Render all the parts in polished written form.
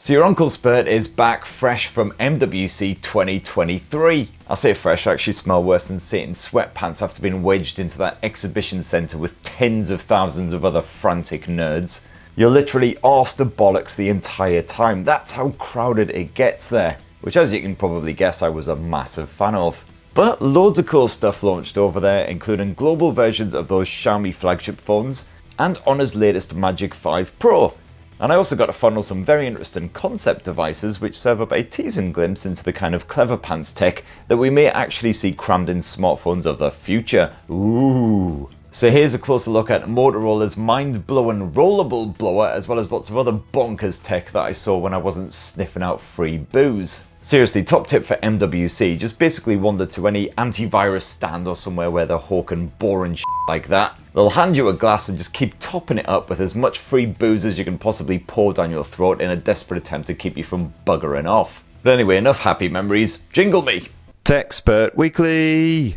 So your Uncle Spurt is back fresh from MWC 2023. I say fresh, I actually smell worse than sitting in sweatpants after being wedged into that exhibition centre with tens of thousands of other frantic nerds. You're literally arse to bollocks the entire time. That's how crowded it gets there, which as you can probably guess I was a massive fan of. But loads of cool stuff launched over there, including global versions of those Xiaomi flagship phones and Honor's latest Magic 5 Pro. And I also got to funnel some very interesting concept devices which serve up a teasing glimpse into the kind of clever pants tech that we may actually see crammed in smartphones of the future. Ooh. So here's a closer look at Motorola's mind-blowing rollable blower, as well as lots of other bonkers tech that I saw when I wasn't sniffing out free booze. Seriously, top tip for MWC, just basically wander to any antivirus stand or somewhere where they're hawking boring shit like that. They'll hand you a glass and just keep topping it up with as much free booze as you can possibly pour down your throat in a desperate attempt to keep you from buggering off. But anyway, enough happy memories, jingle me! Techspert Weekly!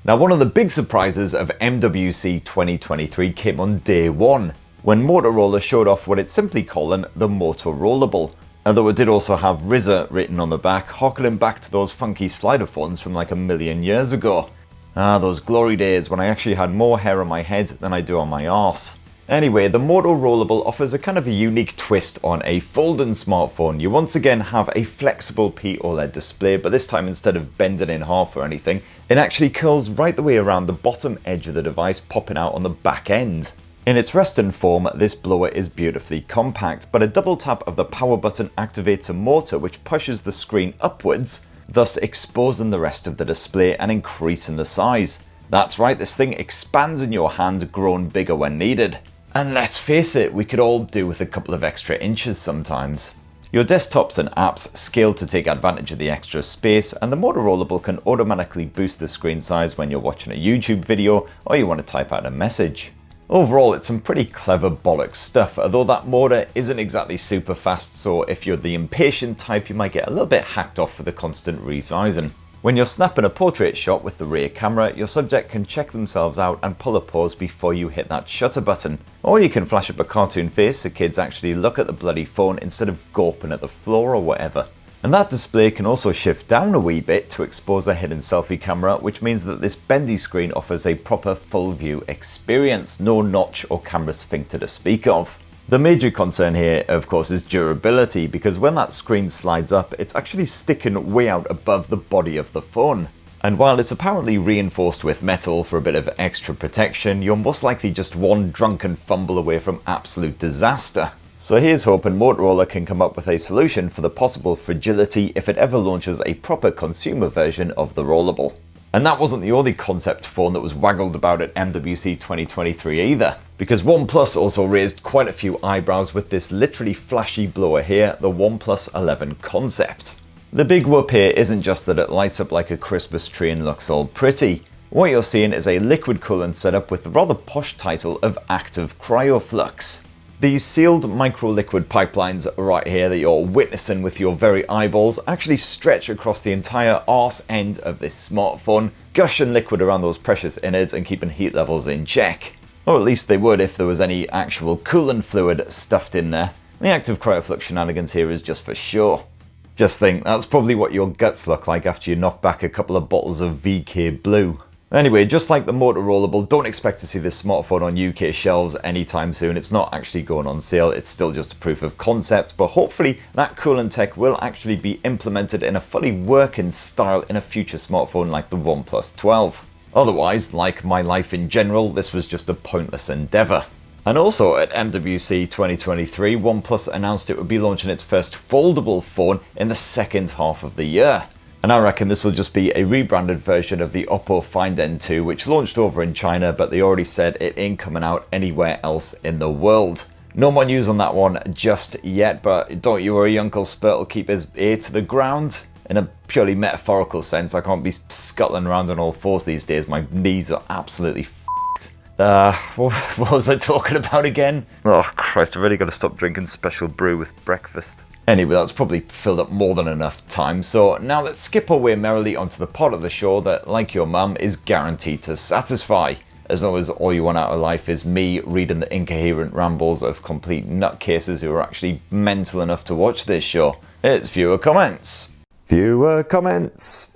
Now, one of the big surprises of MWC 2023 came on day one, when Motorola showed off what it's simply calling the Moto Rollable. Although it did also have RIZR written on the back, harkening back to those funky slider phones from like a million years ago. Ah, those glory days when I actually had more hair on my head than I do on my arse. Anyway, the Moto Rollable offers a kind of a unique twist on a folding smartphone. You once again have a flexible P-OLED display, but this time instead of bending in half or anything, it actually curls right the way around the bottom edge of the device, popping out on the back end. In its resting form, this blower is beautifully compact, but a double tap of the power button activates a motor which pushes the screen upwards, thus exposing the rest of the display and increasing the size. That's right, this thing expands in your hand, growing bigger when needed. And let's face it, we could all do with a couple of extra inches sometimes. Your desktops and apps scale to take advantage of the extra space, and the Moto Rollable can automatically boost the screen size when you're watching a YouTube video or you want to type out a message. Overall, it's some pretty clever bollocks stuff, although that motor isn't exactly super fast, so if you're the impatient type, you might get a little bit hacked off for the constant resizing. When you're snapping a portrait shot with the rear camera, your subject can check themselves out and pull a pose before you hit that shutter button. Or you can flash up a cartoon face so kids actually look at the bloody phone instead of gawping at the floor or whatever. And that display can also shift down a wee bit to expose a hidden selfie camera, which means that this bendy screen offers a proper full view experience, no notch or camera sphincter to speak of. The major concern here, of course, is durability, because when that screen slides up, it's actually sticking way out above the body of the phone. And while it's apparently reinforced with metal for a bit of extra protection, you're most likely just one drunken fumble away from absolute disaster. So here's hoping Motorola can come up with a solution for the possible fragility if it ever launches a proper consumer version of the Rollable. And that wasn't the only concept phone that was waggled about at MWC 2023 either, because OnePlus also raised quite a few eyebrows with this literally flashy blower here, the OnePlus 11 concept. The big whoop here isn't just that it lights up like a Christmas tree and looks all pretty. What you're seeing is a liquid coolant setup with the rather posh title of Active Cryoflux. These sealed micro-liquid pipelines right here that you're witnessing with your very eyeballs actually stretch across the entire arse end of this smartphone, gushing liquid around those precious innards and keeping heat levels in check. Or at least they would if there was any actual coolant fluid stuffed in there. The Active Cryoflux shenanigans here is just for sure. Just think, that's probably what your guts look like after you knock back a couple of bottles of VK Blue. Anyway, just like the Moto Rollable, don't expect to see this smartphone on UK shelves anytime soon. It's not actually going on sale, it's still just a proof of concept, but hopefully that coolant tech will actually be implemented in a fully working style in a future smartphone like the OnePlus 12. Otherwise, like my life in general, this was just a pointless endeavour. And also at MWC 2023, OnePlus announced it would be launching its first foldable phone in the second half of the year. And I reckon this will just be a rebranded version of the Oppo Find N2, which launched over in China, but they already said it ain't coming out anywhere else in the world. No more news on that one just yet, but don't you worry, Uncle Spurt will keep his ear to the ground. In a purely metaphorical sense, I can't be scuttling around on all fours these days. My knees are absolutely f***ed. What was I talking about again? Oh Christ, I've really got to stop drinking special brew with breakfast. Anyway, that's probably filled up more than enough time, so now let's skip our way merrily onto the part of the show that, like your mum, is guaranteed to satisfy. as long as all you want out of life is me reading the incoherent rambles of complete nutcases who are actually mental enough to watch this show. It's viewer comments. Viewer comments.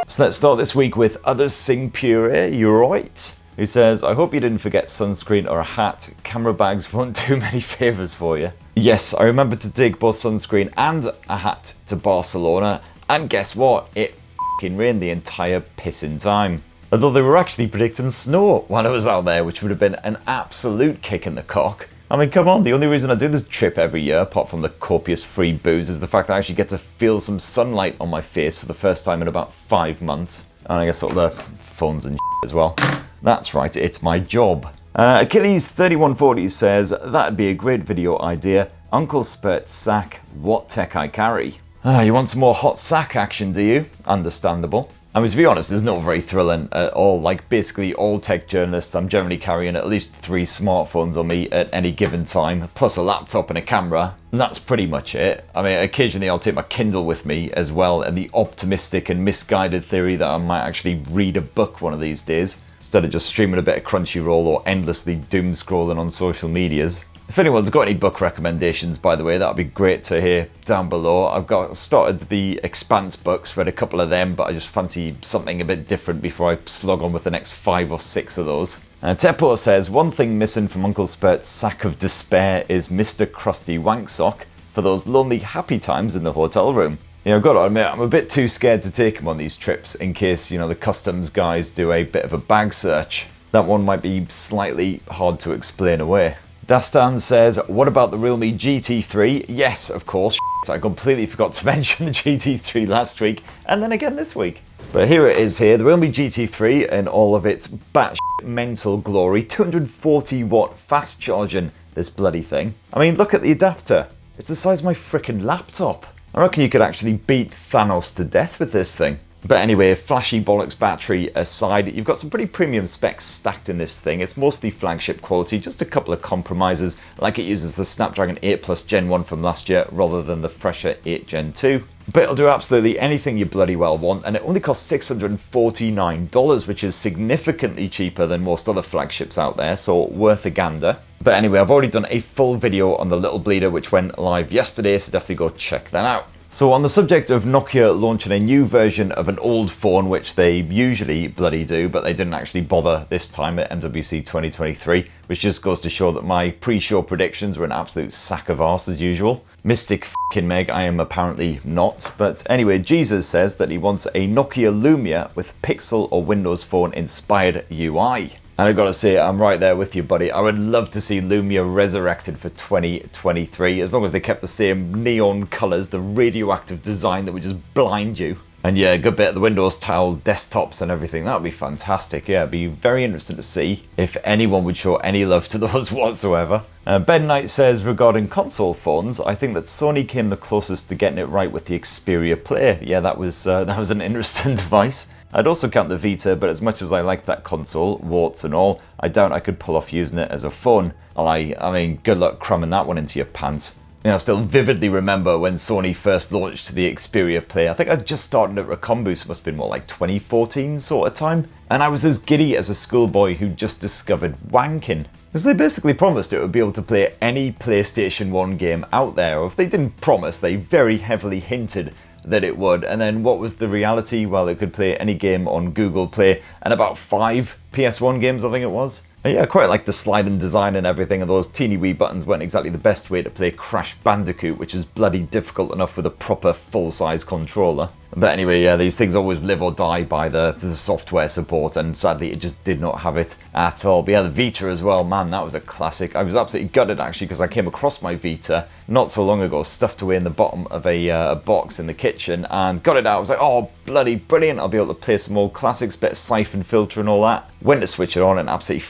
So let's start this week with Others Sing Pure, you're right, who says, I hope you didn't forget sunscreen or a hat. Camera bags won't do many favours for you. Yes, I remember to take both sunscreen and a hat to Barcelona, and guess what? It f***ing rained the entire pissing time. Although they were actually predicting snow while I was out there, which would have been an absolute kick in the cock. I mean, come on, the only reason I do this trip every year, apart from the copious free booze, is the fact that I actually get to feel some sunlight on my face for the first time in about 5 months. And I guess all the phones and as well. That's right, it's my job. Achilles3140 says, that'd be a great video idea. Uncle Spurt sack, what tech I carry. You want some more hot sack action, do you? Understandable. I mean, to be honest, it's not very thrilling at all. Like, basically all tech journalists, I'm generally carrying at least 3 smartphones on me at any given time, plus a laptop and a camera. And that's pretty much it. I mean, occasionally I'll take my Kindle with me as well, and the optimistic and misguided theory that I might actually read a book one of these days, instead of just streaming a bit of Crunchyroll or endlessly doom scrolling on social medias. If anyone's got any book recommendations, by the way, that'd be great to hear down below. I've started the Expanse books, read a couple of them, but I just fancy something a bit different before I slog on with the next 5 or 6 of those. Teppo says, one thing missing from Uncle Spurt's sack of despair is Mr. Krusty Wanksock for those lonely happy times in the hotel room. I've got to admit, I'm a bit too scared to take him on these trips in case, the customs guys do a bit of a bag search. That one might be slightly hard to explain away. Dastan says, what about the Realme GT3? Yes, of course. I completely forgot to mention the GT3 last week, and then again this week. But here it is here, the Realme GT3 in all of its batshit mental glory. 240 watt fast charging, this bloody thing. I mean, look at the adapter. It's the size of my frickin' laptop. I reckon you could actually beat Thanos to death with this thing. But anyway, flashy bollocks battery aside, you've got some pretty premium specs stacked in this thing. It's mostly flagship quality, just a couple of compromises, like it uses the Snapdragon 8 Plus Gen 1 from last year rather than the fresher 8 Gen 2. But it'll do absolutely anything you bloody well want, and it only costs $649, which is significantly cheaper than most other flagships out there, so worth a gander. But anyway, I've already done a full video on the Little Bleeder, which went live yesterday, so definitely go check that out. So on the subject of Nokia launching a new version of an old phone, which they usually bloody do, but they didn't actually bother this time at MWC 2023, which just goes to show that my pre-show predictions were an absolute sack of arse as usual. Mystic f***ing Meg, I am apparently not. But anyway, Jesus says that he wants a Nokia Lumia with Pixel or Windows Phone inspired UI. And I've got to say, I'm right there with you, buddy. I would love to see Lumia resurrected for 2023, as long as they kept the same neon colours, the radioactive design that would just blind you. And yeah, a good bit of the Windows tile desktops and everything. That would be fantastic. Yeah, it'd be very interesting to see if anyone would show any love to those whatsoever. Ben Knight says, regarding console phones, I think that Sony came the closest to getting it right with the Xperia Play. Yeah, that was an interesting device. I'd also count the Vita, but as much as I like that console, warts and all, I doubt I could pull off using it as a phone. I mean, good luck cramming that one into your pants. I still vividly remember when Sony first launched the Xperia Play. I think I just started at Recombu, so it must have been more like 2014 sort of time. And I was as giddy as a schoolboy who just discovered wanking. Because they basically promised it would be able to play any PlayStation 1 game out there. Or if they didn't promise, they very heavily hinted that it would. And then what was the reality? Well, it could play any game on Google Play and about 5 PS1 games, I think it was. And yeah, I quite like the sliding design and everything, and those teeny wee buttons weren't exactly the best way to play Crash Bandicoot, which is bloody difficult enough with a proper full-size controller. But anyway, yeah, these things always live or die by the software support, and sadly it just did not have it at all. But yeah, the Vita as well, man, that was a classic. I was absolutely gutted actually, because I came across my Vita not so long ago, stuffed away in the bottom of a box in the kitchen, and got it out. I was like, oh, bloody brilliant, I'll be able to play some old classics, bit of siphon filter and all that. Went to switch it on and absolutely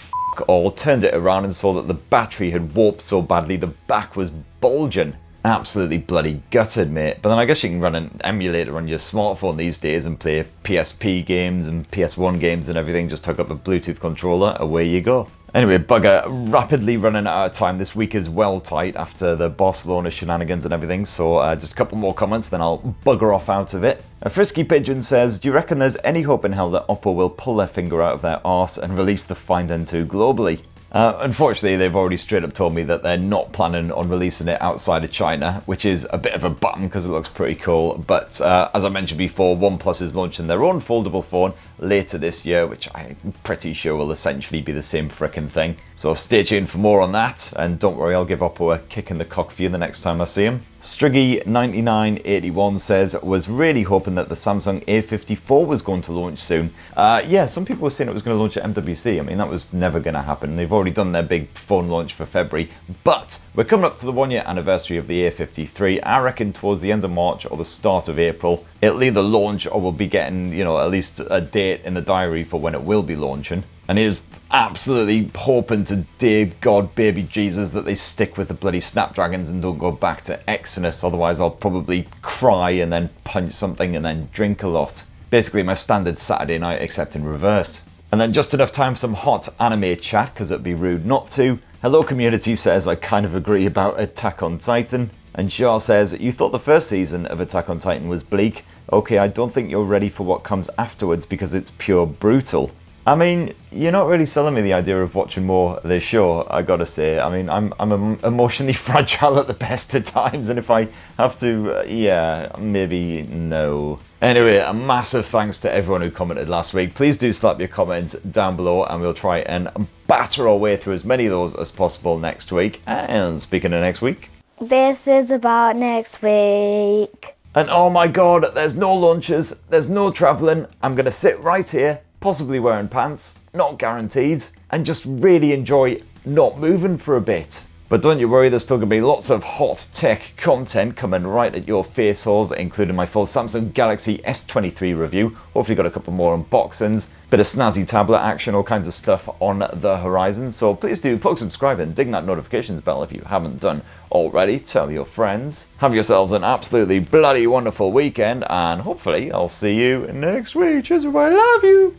all, turned it around and saw that the battery had warped so badly the back was bulging. Absolutely bloody gutted, mate. But then I guess you can run an emulator on your smartphone these days and play PSP games and PS1 games and everything. Just hook up a Bluetooth controller, away you go. Anyway, bugger, rapidly running out of time. This week is well tight after the Barcelona shenanigans and everything, so just a couple more comments, then I'll bugger off out of it. A Frisky Pigeon says, do you reckon there's any hope in hell that Oppo will pull their finger out of their arse and release the Find N2 globally? Unfortunately, they've already straight up told me that they're not planning on releasing it outside of China, which is a bit of a bummer because it looks pretty cool. But as I mentioned before, OnePlus is launching their own foldable phone later this year, which I'm pretty sure will essentially be the same frickin' thing. So stay tuned for more on that, and don't worry, I'll give Oppo a kick in the cock for you the next time I see him. Striggy9981 says, was really hoping that the Samsung A54 was going to launch soon. Yeah, some people were saying it was going to launch at MWC. I mean, that was never going to happen. They've already done their big phone launch for February, but we're coming up to the 1 year anniversary of the A53. I reckon towards the end of March or the start of April, it'll either launch or we'll be getting, you know, at least a date in the diary for when it will be launching. And here's absolutely hoping to dear God, baby Jesus, that they stick with the bloody Snapdragons and don't go back to Exynos. Otherwise, I'll probably cry and then punch something and then drink a lot. Basically, my standard Saturday night, except in reverse. And then just enough time for some hot anime chat, because it'd be rude not to. Hello Community says, I kind of agree about Attack on Titan. And Shah says, you thought the first season of Attack on Titan was bleak. Okay, I don't think you're ready for what comes afterwards because it's pure brutal. I mean, you're not really selling me the idea of watching more of this show, I gotta say. I mean, I'm emotionally fragile at the best of times, and if I have to, yeah, maybe no. Anyway, a massive thanks to everyone who commented last week. Please do slap your comments down below, and we'll try and batter our way through as many of those as possible next week. And speaking of next week, this is about next week. And oh my God, there's no launches, there's no traveling. I'm gonna sit right here, possibly wearing pants, not guaranteed, and just really enjoy not moving for a bit. But don't you worry, there's still going to be lots of hot tech content coming right at your face holes, including my full Samsung Galaxy S23 review, hopefully got a couple more unboxings, bit of snazzy tablet action, all kinds of stuff on the horizon. So please do poke subscribe and ding that notifications bell if you haven't done already. Tell your friends. Have yourselves an absolutely bloody wonderful weekend, and hopefully I'll see you next week. Cheers, I love you.